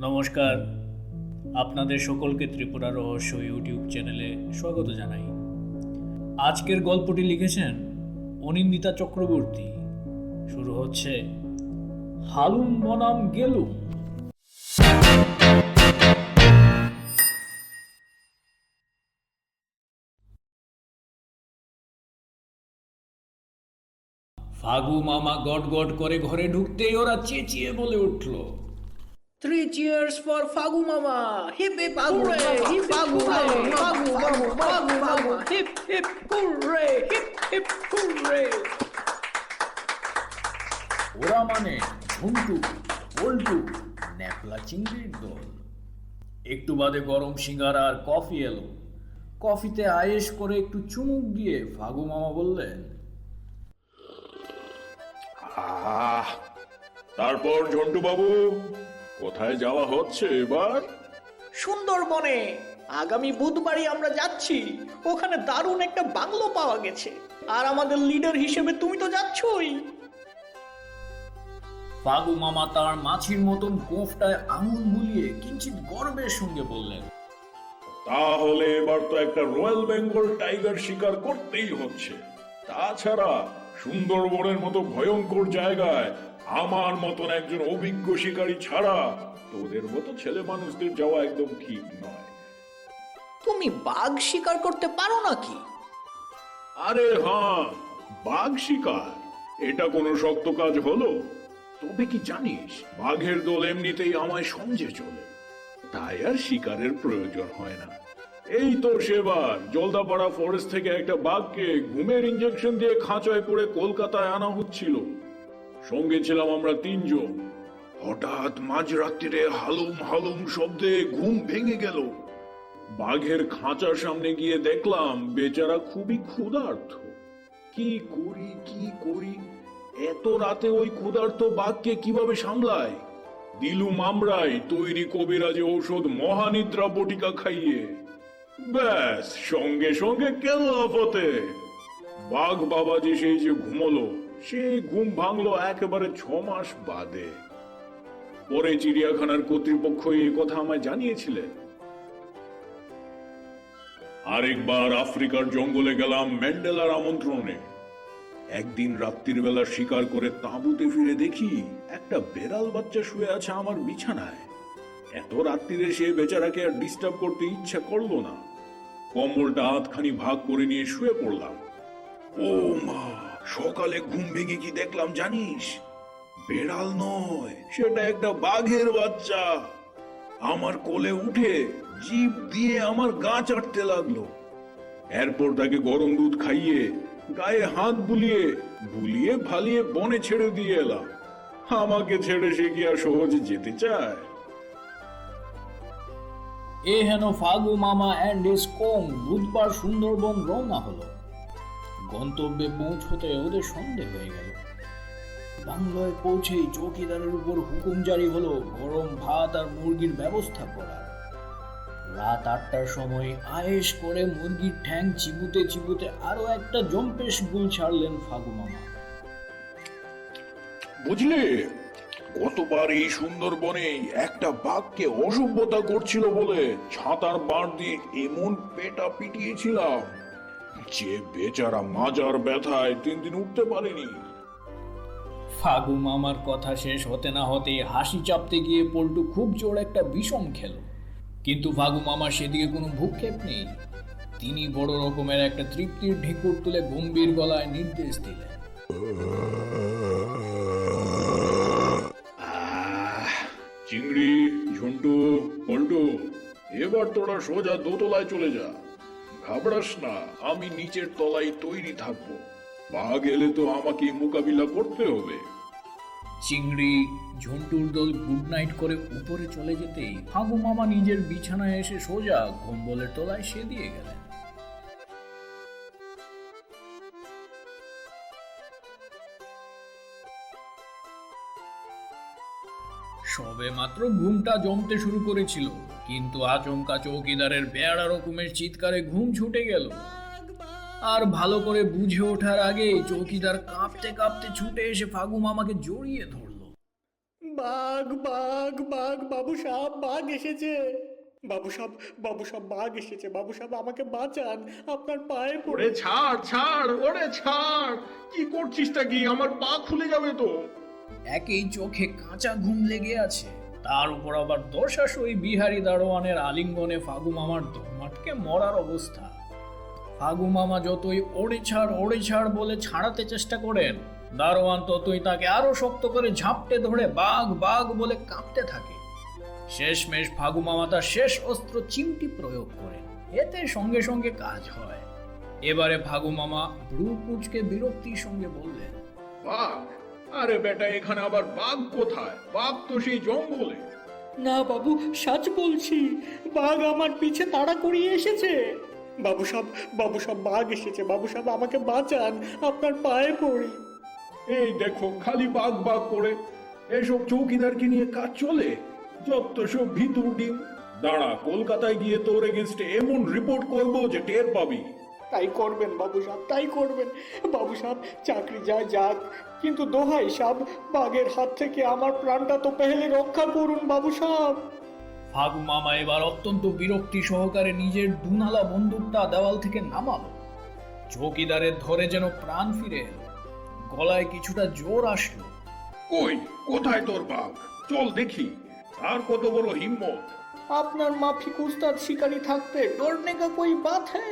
নমস্কার, আপনাদের সকলকে ত্রিপুরা রহস্য ইউটিউব চ্যানেলে স্বাগত জানাই। আজকের গল্পটি লিখেছেন অনিন্দিতা চক্রবর্তী। শুরু হচ্ছে হালুম বনাম গেলুম। ফাগু মামা গট গট করে ঘরে ঢুকতেই ওরা চেঁচিয়ে বলে উঠল, 3 cheers for Fagu Mama! Hip hip hooray! Hip Fagu Mama! Fagu Mama! Fagu Mama! Hip hip hooray! Hip hip hooray! ওরা মানে ঝুন্টু, পল্টু, ন্যাপলা চিংড়ির দল। একটু বাদে গরম সিঙ্গারা আর কফি এলো। কফিতে আয়েশ করে একটু চুমুক দিয়ে ফাগু মামা বললেন, তারপর ঝন্টু বাবু, কোথায় যাওয়া হচ্ছে এবার? সুন্দরবনে আগামী বুধবারই আমরা যাচ্ছি। ওখানে দারুণ একটা বাংলো পাওয়া গেছে, আর আমাদের লিডার হিসেবে তুমি তো যাচ্ছই। ফাগু মামা তার মাছির মতন গোঁফটায় আঙুল বুলিয়ে কিঞ্চিত গর্বের সঙ্গে বললেন, তাহলে এবার তো একটা রয়্যাল বেঙ্গল টাইগার শিকার করতেই হচ্ছে। তাছাড়া সুন্দরবনের মতো ভয়ঙ্কর জায়গায় আমার মতন একজন অভিজ্ঞ শিকারী ছাড়া তোদের মতো ছেলে মানুষদের যাওয়া একদম ঠিক নয়। তুমি বাঘ শিকার করতে পারো নাকি? আরে হ্যাঁ, বাঘ শিকার এটা কোনো শক্ত কাজ হলো? তবে কি জানিস, বাঘের দল এমনিতেই আমায় সমঝে চলে, তাই আর শিকারের প্রয়োজন হয় না। এই তো সেবার জলদাপাড়া ফরেস্ট থেকে একটা বাঘকে ঘুমের ইঞ্জেকশন দিয়ে খাঁচায় পড়ে কলকাতায় আনা হচ্ছিল। সঙ্গে ছিলাম আমরা 3 জন। হঠাৎ মাঝরাত্রিরে হালুম হালুম শব্দে ঘুম ভেঙে গেল। বাঘের খাঁচার সামনে গিয়ে দেখলাম বেচারা খুবই ক্ষুধার্ত। কি করি এত রাতে ওই ক্ষুধার্ত বাঘকে কিভাবে সামলায়? দিলুম আমরাই তৈরি কবিরাজে ঔষধ মহানিদ্রা বটিকা খাইয়ে। ব্যাস, সঙ্গে সঙ্গে কেল্লাফতে বাঘ বাবাজি সেই যে ঘুমলো, সেই ঘুম ভাঙলো একেবারে 6 মাস বাদে। পরে চিড়িয়াখানার কর্তৃপক্ষ এই কথা আমায় জানিয়েছিলেন। আরেকবার আফ্রিকার জঙ্গলে গেলাম ম্যান্ডেলার আমন্ত্রণে। একদিন রাত্রির বেলা শিকার করে তাঁবুতে ফিরে দেখি একটা বেড়াল বাচ্চা শুয়ে আছে আমার বিছানায়। এত রাত্রিরে সে বেচারাকে আর ডিস্টার্ব করতে ইচ্ছা করলো না। কম্বলটা হাতখানি ভাগ করে নিয়ে শুয়ে পড়লাম। ও মা, সকালে ঘুম ভেঙে কি দেখলাম জানিস? বেড়াল নয়, সেটা একটা বাঘের বাচ্চা। আমার কোলে উঠে জিভ দিয়ে আমার গা চাটতে লাগলো। এরপর তাকে গরম দুধ খাইয়ে গায়ে হাত বুলিয়ে ভালিয়ে বনে ছেড়ে দিয়ে এলাম। আমাকে ছেড়ে সে কি আর সহজে যেতে চায়? এ হেন ফাগু মামা অ্যান্ড হিজ কোং বুধবার সুন্দরবন রওনা হলো। গন্তব্যে পৌঁছতে ওদের সন্দেহ হয়ে গেল। বাংলায় পৌঁছেই চৌকিদারের উপর হুকুম জারি হলো গরম ভাত আর মুরগির ব্যবস্থা করার। রাত 8টার সময় আয়েশ করে মুরগির ঠ্যাং চিবুতে আরো একটা জম্পেশ গুল ছাড়লেন ফাগু মামা। বুঝলে, গতবার এই সুন্দরবনে একটা বাঘকে অসভ্যতা করছিল বলে ছাতার বাঁট দিয়ে এমন পেটা পিটিয়েছিলাম যে বেচারা মাজার ব্যথায় 3 দিন উঠতে পারেনি। ফাগু মামার কথা শেষ হতে না হতেই হাসি চাপতে গিয়ে পল্টু খুব জোর একটা বিষম খেল। কিন্তু ফাগু মামার সেদিকে কোনো ভূক্ষেপ নেই। তিনি বড় রকমের একটা তৃপ্তির ঢেকুর তুলে গম্ভীর গলায় নির্দেশ দিলেন, চিংড়ি, ঝন্টু, পল্টু, এবার তোরা সোজা দোতলায় চলে যা। ঘাবড়াস না, আমি নিচের তলায় তৈরি থাকবো। বাঘ এলে তো আমাকে মোকাবিলা করতে হবে। চিংড়ি ঝন্টুর দল গুড নাইট করে উপরে চলে যেতেই ফাগু মামা নিজের বিছানায় এসে সোজা কম্বলের তলায় সে দিয়ে গেলেন। সবে মাত্র ঘুমটা জমতে শুরু করেছিল, কিন্তু আচমকা চৌকিদারের বেয়ারা রকমের চিৎকারে ঘুম ছুটে গেল। আর ভালো করে বুঝে ওঠার আগেই চৌকিদার কাঁপতে কাঁপতে ছুটে এসে ফাগু মামাকে জড়িয়ে ধরলো। বাঘ বাঘ বাঘ বাবু সাহেব, বাঘ এসেছে। বাবু সাহেব বাঘ এসেছে। বাবু সাহেব আমাকে বাঁচান, আপনার পায়ে পড়ে। ওরে ছাড় ছাড়, ওরে ছাড়, কি করছিসটা কি? আমার পা খুলে যাবে তো। একই চোখে কাঁচা ঘুম লেগে আছে, তার উপর আবার দশাশই বিহারি দারোয়ানের আলিঙ্গনে ফাগু মামার দমাটকে মরার অবস্থা। ফাগু মামা যতই ওড়ে ছাড় বলে ছাড়াতে চেষ্টা করেন, দারোয়ান ততই তাকে আরো শক্ত করে ঝাপটে ধরে বাঘ বাঘ বলে কাঁপতে থাকে। শেষমেশ ফাগু মামা তার শেষ অস্ত্র চিমটি প্রয়োগ করেন, এতে সঙ্গে সঙ্গে কাজ হয়। এবারে ফাগু মামা ভ্রু কুঁচকে বিরক্তির সঙ্গে বললেন, বাঘ? আরে বেটা, এখানে আবার বাঘ কোথায়? বাঘ তো সেই জঙ্গলে। না বাবু, সাচ বলছি, বাঘ আমার পিছে তাড়া করিয়ে এসেছে। বাবু সাহেব বাঘ এসেছে। বাবু সাহেব আমাকে বাঁচান, আপনার পায়ে পড়ি। এই দেখো, খালি বাঘ বাঘ করে এসব চৌকিদারকে নিয়ে কাজ চলে। যত সব ভিতর ডিম। দাঁড়া, কলকাতায় গিয়ে তোর এগেনস্টে এমন রিপোর্ট করবো যে টের পাবি। তাই করবেন বাবু সাহেব, তাই করবেন। বাবু সাহেব, চাকরি যায় যাক, কিন্তু দোহাই সাহেব, বাঘের হাত থেকে আমার প্রাণটা তো পেহলে রক্ষা করুন বাবু সাহেব। ফাগু মামা এবার অত্যন্ত বিরক্তি সহকারে নিজের দুনালা বন্দুকটা দেওয়াল থেকে নামালো। চৌকিদারের ধরে যেন প্রাণ ফিরে এলো, গলায় কিছুটা জোর আসলো। কই, কোথায় তোর বাঘ? চল দেখি, আর কত বড় হিম্মত। আপনার মাফিক উস্তাদ শিকারি থাকতে डरने का कोई बात है?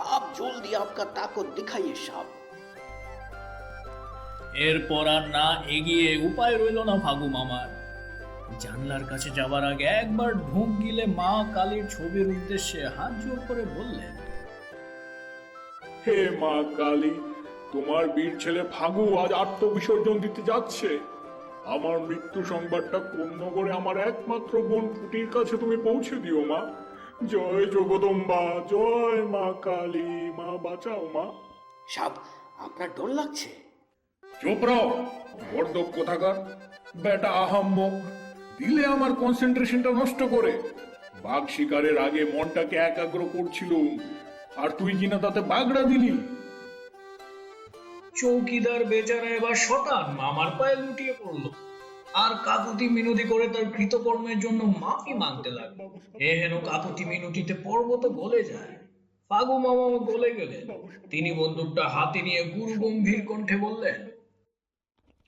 आप जल्दी आपका ताकत दिखाइए साहब। এরপর আর না এগিয়ে উপায় রইল না ফাগু মামার। জানলার কাছে যাবার আগে একবার ঢোক গিলে মা কালীর ছবির উদ্দেশ্যে হাত জোর করে বললেন, হে মা কালী, তোমার বীর ছেলে ফাগু আজ আত্মবিসর্জন দিতে যাচ্ছে। আমার মৃত্যু সংবাদটা কোন নগরে আমার একমাত্র বোন ফুটির কাছে তুমি পৌঁছে দিও মা। জয় জগদম্বা, জয় মা কালী, মা বাঁচাও মা। সাহেব, আপনার ডর লাগছে? চুপ রও, বর্দক কোথাকার বেটা, আহাম্মক, দিলে আমার কনসেন্ট্রেশনটা নষ্ট করে। বাঘ শিকারের আগে মনটাকে একাগ্র করছিল, আর তুই কিনা তাতে বাগড়া দিলি। চৌকিদার বেচারা এবার শতান মামার পায়ে লুটিয়ে পড়ল, আর কাকুতি মিনতি করে তার কৃতকর্মের জন্য মাফি মানতে লাগলো। এহেন কাকুতি মিনতিতে পর্বত গলে যায়। ফাগু মামা গলে গেলেন। তিনি বন্দুকটা হাতে নিয়ে গুরু গম্ভীর কণ্ঠে বললেন,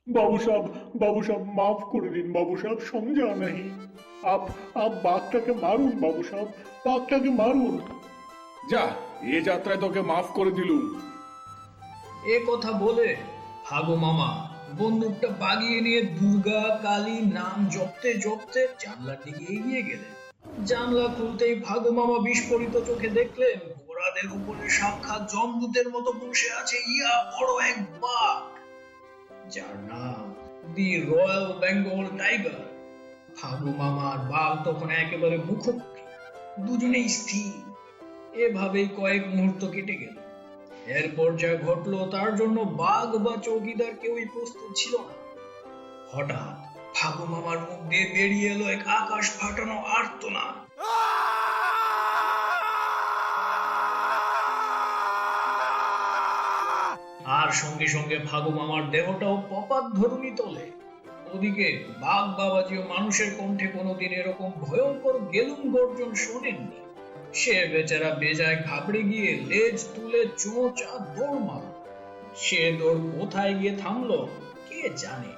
बाबू साहब माफ कर दिन बाबू साहब, समझा नहीं। आप बाघटाকে মারুন বাবু সাহেব, বাঘটাকে মারুন। যা, এই যাত্রায় তোকে মাফ করে দিলুম। এ কথা বলে ফাগু মামা বন্দুকটা বাগিয়ে নিয়ে দুর্গা কালী নাম জপতে জপতে জানলার দিকে এগিয়ে গেলেন। জানলা খুলতেই ফাগু মামা বিস্ফোরিত চোখে দেখলেন ঘোড়াদের উপরে সাক্ষাৎ জমদূতের মতো বসে আছে ইয়া বড় এক বাঘ, যার নাম দি রয়্যাল বেঙ্গল টাইগার। ফাগু মামার বাঘ তখন একেবারে মুখোমুখি, দুজনেই স্থির। এভাবেই কয়েক মুহূর্ত কেটে গেল। এরপর যা ঘটলো তার জন্য বাঘ বা চৌকিদার কেউই প্রস্তুত ছিল না। হঠাৎ ফাগু মামার মুখ দিয়ে বেরিয়ে এলো এক আকাশ ফাটানো আর্তনাদ। আর সঙ্গে সঙ্গে ফাগু মামার দেহটাও পপাত ধরুনি তোলে। ওদিকে বাঘ বাবাজিও মানুষের কণ্ঠে কোনোদিন এরকম ভয়ঙ্কর গেলুম গর্জন শোনেননি। সে বেচারা বেজায় ঘাবড়ে গিয়ে লেজ তুলে চোঁচা দৌড় মারল। সে দৌড় কোথায় গিয়ে থামলো কে জানে।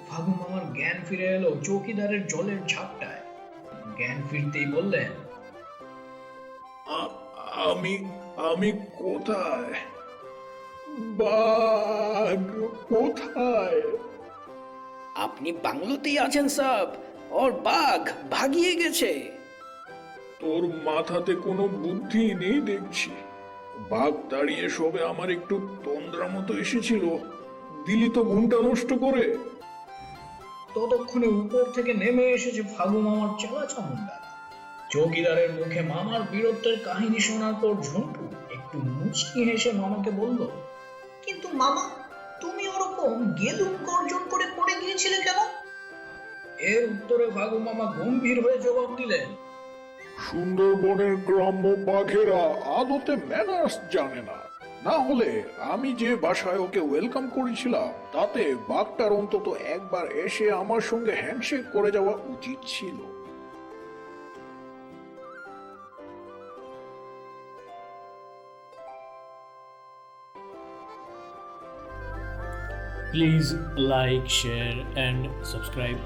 ফাগু মামার জ্ঞান ফিরে এলো চৌকিদারের জলের ঝাপটায়। জ্ঞান ফিরতেই বললেন, আমি কোথায়? বাঘ কোথায়? আপনি বাংলোতেই আছেন সাহেব, ওর বাঘ ভাগিয়ে গেছে। তোর মাথাতে কোনো বুদ্ধি নেই দেখছি। বাঘ দাঁড়িয়ে সবে আমার একটু তন্দ্রা মতো এসেছিল, দিলি তো ঘুমটা নষ্ট করে। ততক্ষণে উপর থেকে নেমে এসেছে ফাগু মামার চেলা চামুন্ডা। চৌকিদারের মুখে মামার বীরত্বের কাহিনী শোনার পর ঝন্টু একটু মুচকি হেসে মামাকে বলল, কিন্তু মামা, তুমি এরকম গেলুম গর্জন করে পড়ে গিয়েছিলে কেন? এর উত্তরে ফাগু মামা গম্ভীর হয়ে জবাব দিলেন, সুন্দরবনের গ্রাম্য বাঘেরা আদতে ম্যানার্স জানে না। না হলে আমি যে বাসায় ওকে ওয়েলকাম করেছিলাম তাতে বাঘটার অন্তত একবার এসে আমার সঙ্গে হ্যান্ডশেক করে যাওয়া উচিত ছিল। Please like, share, and subscribe.